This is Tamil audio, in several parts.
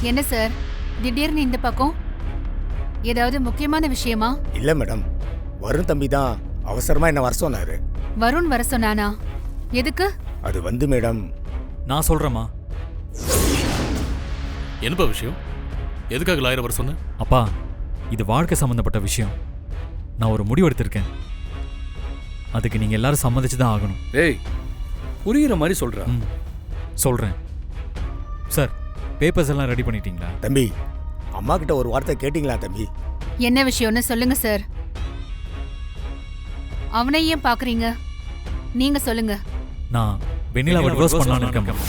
என்ன சார் திடீர்னு இந்த பக்கம்? ஏதாவது முக்கியமான விஷயமா? இல்ல மேடம், வருண் தம்பி தான் அவசரமா என்ன வர சொன்னாரு. வருண் வர சொன்னானா? எதுக்கு? அது வந்து மேடம், நான் சொல்றேம்மா. என்னப்பா விஷயம்? எதுக்காக லாயர் வர சொன்ன? அப்பா, இது வாழ்க்கை சம்பந்தப்பட்ட விஷயம். நான் ஒரு முடிவு எடுத்திருக்கேன். அதுக்கு நீங்க எல்லாரும் சம்மதிச்சு தான் ஆகணும். ஏய், புரியுற மாதிரி சொல்ற. சொல்றேன் சார். பேப்பர்ஸ் எல்லாம் ரெடி பண்ணிட்டீங்களா? தம்பி அம்மா கிட்ட ஒரு வார்த்தை கேட்டீங்களா தம்பி? என்ன விஷயம்னு சொல்லுங்க சார். அவனை ஏன் பாக்குறீங்க? நீங்க சொல்லுங்க. நான் வெண்ணிலாவை டிவோர்ஸ் பண்ணலாம்னு இருக்கேன்.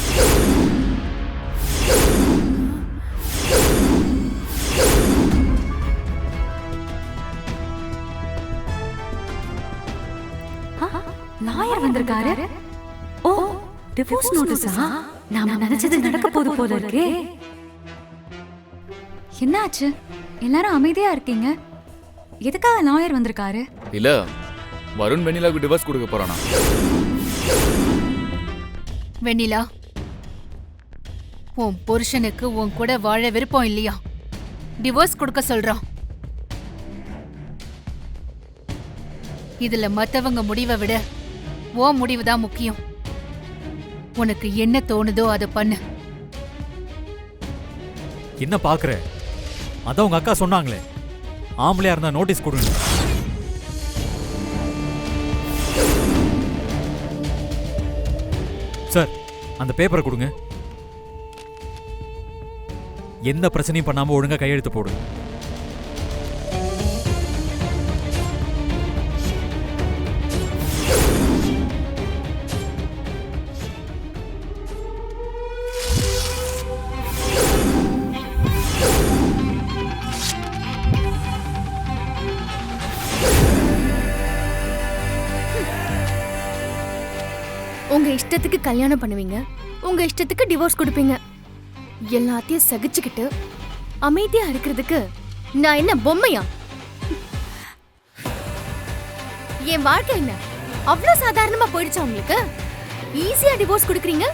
லாயர் வந்திருக்காரு. ஓ, டிவோர்ஸ் நோட்டீஸா? நாம நினைச்சது நடக்க போல இருக்கே. என்னாச்சு? எல்லாரும் அமைதியா இருக்கீங்க. எதுக்காக லாயர் வந்திருக்காரு? இல்ல, வருண் வெண்ணிலாவுக்கு டிவோர்ஸ் கொடுக்க போறானா? வெண்ணிலா, உன் புருஷனுக்கு உன் கூட வாழ விருப்பம் இல்லையா? டிவோர்ஸ் கொடுக்க சொல்றான். இதுல மத்தவங்க முடிவை விட உன் முடிவுதான் முக்கியம். உனக்கு என்ன தோணுதோ அதை பண்ணு. என்ன பாக்குற? அதான் உங்க அக்கா சொன்னாங்களே, ஆம்பளையா இருந்தா நோட்டீஸ் கொடுங்க. சார், அந்த பேப்பரை கொடுங்க. எந்த பிரச்சனையும் பண்ணாம ஒழுங்கா கையெழுத்து போடுங்க. உங்க இஷ்டத்துக்கு கல்யாணம் பண்ணுவீங்க, உங்க இஷ்டத்துக்கு டிவோர்ஸ் கொடுப்பீங்க. எல்லாத்தையும் சகிச்சுக்கிட்டு அமைதியா இருக்கிறதுக்கு நான் என்ன பொம்மையா? என் வாழ்க்கை என்ன அவ்வளவு சாதாரணமா போயிடுச்சா உங்களுக்கு? ஈஸியா டிவோர்ஸ் கொடுக்குறீங்க.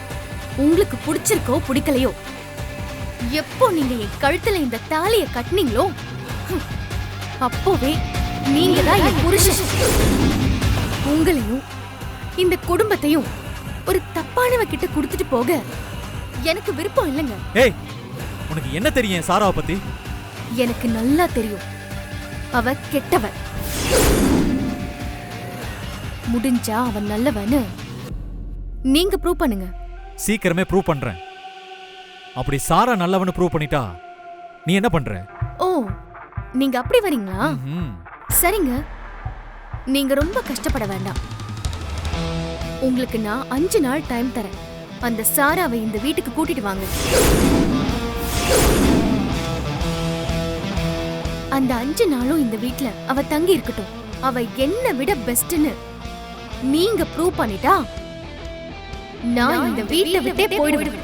உங்களுக்கு பிடிச்சிருக்கோ பிடிக்கலையோ, எப்போ நீங்க என் கழுத்துல இந்த தாலியை கட்டினீங்களோ அப்போவே நீங்க தான் என் புருஷன். உங்களையும் இந்த குடும்பத்தையும் ஒரு தப்பானவ கிட்ட கொடுத்துட்டு போக எனக்கு விருப்பம் இல்லைங்க. ஏய், உனக்கு என்ன தெரியும் சாராவை பத்தி? எனக்கு நல்லா தெரியும். அவ கெட்டவ. முடிஞ்சா அவன் நல்லவன்னு நீங்க ப்ரூவ் பண்ணுங்க. சீக்கிரமே ப்ரூவ் பண்றேன். அப்படி சாரா நல்லவன்னு ப்ரூவ் பண்ணிட்டா நீ என்ன பண்ற? ஓ, நீங்க அப்படி வரீங்களா? சரிங்க, நீங்க ரொம்ப கஷ்டப்பட வேண்டாம். உங்களுக்கு நான் 5 நாள் டைம் தரேன். அந்த சாராவை இந்த வீட்டுக்கு கூட்டிட்டு வாங்க. அந்த 5 நாளும் இந்த வீட்ல அவ தங்கி இருக்கட்டும். அவ என்ன விட பெஸ்ட்னு நீங்க ப்ரூவ் பண்ணிட்டா நான் இந்த வீட்டை விட்டே போயிடுவேன்.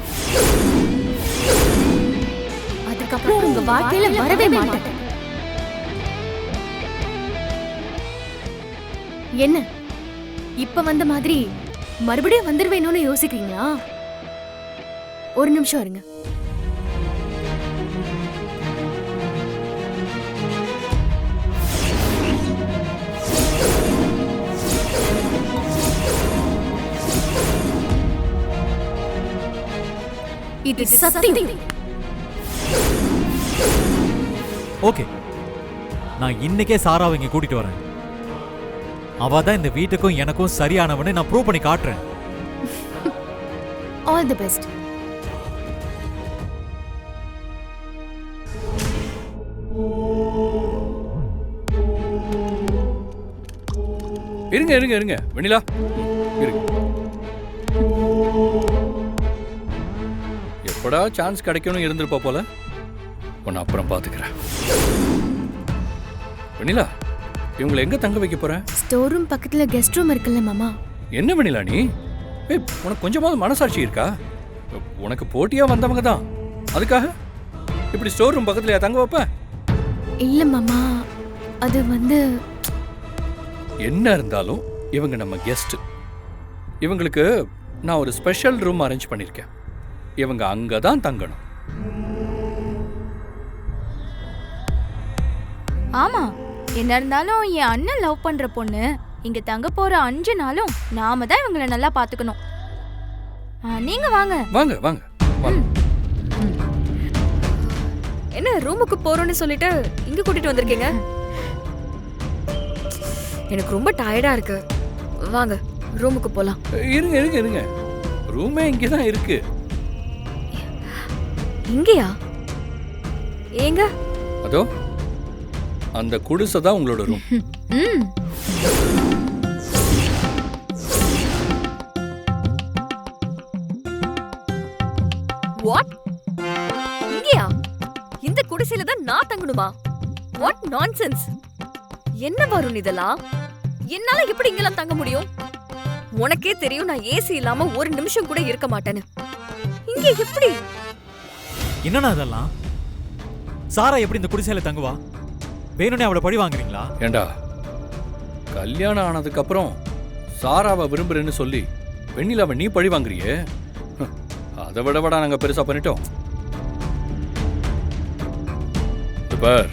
அதுக்கப்புறம் உங்க வாழ்க்கையில வரவே மாட்டேன். என்ன இப்ப வந்த மாதிரி மறுபடியும் வந்துருவேணும்னு யோசிக்கிறீங்களா? ஒரு நிமிஷம் இருங்க. இது சத்தியம். ஓகே, நான் இன்னைக்கே சாராவை இங்க கூட்டிட்டு வரேன். அவ தான் இந்த வீட்டுக்கும் எனக்கும் சரியானவன்னு நான் ப்ரூவ் பண்ணி காட்டுறேன். All the best. இருங்க இருங்க இருங்க வெண்ணிலா, இருங்க. எப்படா சான்ஸ் கிடைக்கணும் இருந்திருப்பா போல. உன்னை அப்புறம் பாத்துக்கிறேன். வெண்ணிலா, இவங்களை எங்க தங்க வைக்க போற? ஸ்டோர் ரூம் பக்கத்துல கெஸ்ட் ரூம் இருக்குல்ல மாமா. என்ன வெண்ணிலா நீ? உனக்கு கொஞ்சமாவது மனசாட்சி இருக்கா? உனக்கு போட்டியா வந்தவங்க தான், அதுக்காக இப்படி ஸ்டோர் ரூம் பக்கத்துல தங்க வைப்ப? இல்ல மாமா, அது வந்து என்ன இருந்தாலும் இவங்க நம்ம கெஸ்ட். இவங்களுக்கு நான் ஒரு ஸ்பெஷல் ரூம் அரேஞ்ச் பண்ணிருக்கேன். இவங்க அங்கதான் தங்கணும். ஆமா, என்ன இருந்தாலும் என் அண்ணன் லவ் பண்ற பொண்ணு இங்க தங்க போற 5 நாளும் நாம தான் இவங்கள நல்லா பாத்துக்கணும். நீங்க வாங்க. வாங்க வாங்க வாங்க. என்ன ரூமுக்கு போறோம்னு சொல்லிட்டு இங்க கூட்டிட்டு வந்திருக்கீங்க? எனக்கு ரொம்ப டயர்டா இருக்கு. வாங்க ரூமுக்கு போலாம். இருங்க இருங்க இருங்க, ரூமே இங்கே தான் இருக்கு. இங்கயா? ஏங்க? அதோ அந்த குடிசை தான் உங்களோட ரூம். ம். வாட்? இங்கயா? இந்த குடிசையில தான் நான் தங்கணுமா? What nonsense! என்ன வருண் இதெல்லாம்? என்னால எப்படி இங்கெல்லாம் தங்க முடியும்? உனக்கே தெரியும் நான் ஏசி இல்லாம ஒரு நிமிஷம் கூட இருக்க மாட்டேன்னு. இங்க எப்படி? என்னண்ணா அதெல்லாம்? சாரா எப்படி இந்த குடிசையில தங்குவா? வேணும்னே அவளை பழி வாங்குறீங்களா? ஏண்டா, கல்யாணம் ஆனதுக்கு அப்புறம் சாராவை விரும்புறேன்னு சொல்லி வெண்ணிலாவை நீ பழி வாங்குறியே, அதை விடவடா நாங்க பெருசா பண்ணிட்டோம். பார்,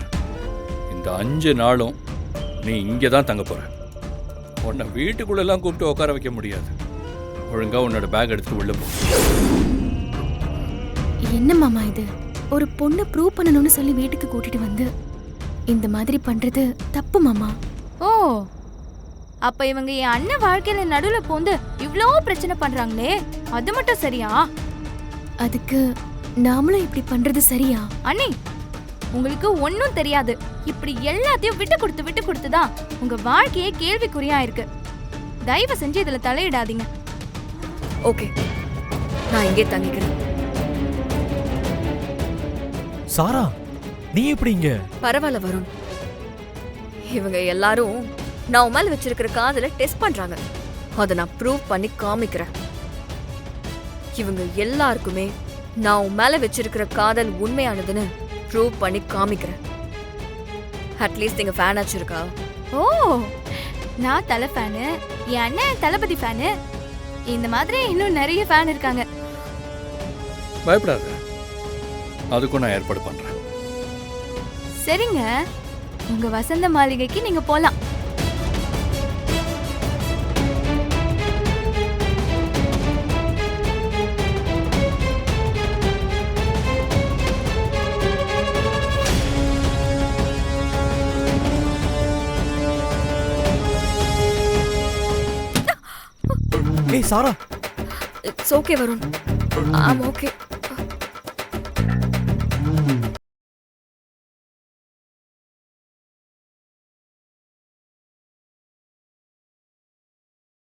இந்த 5 நாளும் நீ இங்கே தான் தங்க போற. உன்னை வீட்டுக்குள்ளெல்லாம் கூப்பிட்டு உட்கார வைக்க முடியாது. ஒழுங்கா உன்னோட பேக் எடுத்துட்டு உள்ள போ. என்ன மாமா இது? ஒரு பொண்ணை ப்ரூவ் பண்ணணும்னு சொல்லி வீட்டுக்கு கூட்டிட்டு வந்து இந்த மாதிரி பண்றது தப்பு மாமா. ஓ, அப்ப இவங்க என் அண்ணன் வாழ்க்கையில நடுவுல போந்து இவ்ளோ பிரச்சனை பண்றாங்களே, அது மட்டும் சரியா? அதுக்கு நாமளும் இப்படி பண்றது சரியா? அண்ணி, உங்களுக்கு ஒன்னும் தெரியாது. இப்படி எல்லாத்தையும் விட்டு கொடுத்து தான் உங்க வாழ்க்கையே கேள்விக்குறியா இருக்கு. தயவு செஞ்சு இதுல தலையிடாதீங்க. ஓகே, நான் இங்கே தங்கிக்கிறேன். சாரா, நீ எப்படி இங்க? பரவாயில்ல வருண், இவங்க எல்லாரும் நான் உன் மேல வச்சிருக்கிற காதலை டெஸ்ட் பண்றாங்க. அதை நான் ப்ரூவ் பண்ணி காமிக்கிறேன். இவங்க எல்லாருக்குமே நான் உன் மேல வச்சிருக்கிற காதல் உண்மையானதுன்னு ப்ரூவ் பண்ணி காமிக்கிறேன். அட்லீஸ்ட் நீங்க ஃபேன் ஆச்சு இருக்கா? ஓ, நான் தலை ஃபேனு, என் அண்ணன் தளபதி ஃபேனு, இந்த மாதிரி இன்னும் நிறைய ஃபேன் இருக்காங்க. பயப்படாத, அதுக்கும் நான் ஏற்பாடு பண்றேன். சரிங்க, உங்க வசந்த மாளிகைக்கு நீங்க போலாம். ஏய் Sara, it's okay Varun, I'm okay.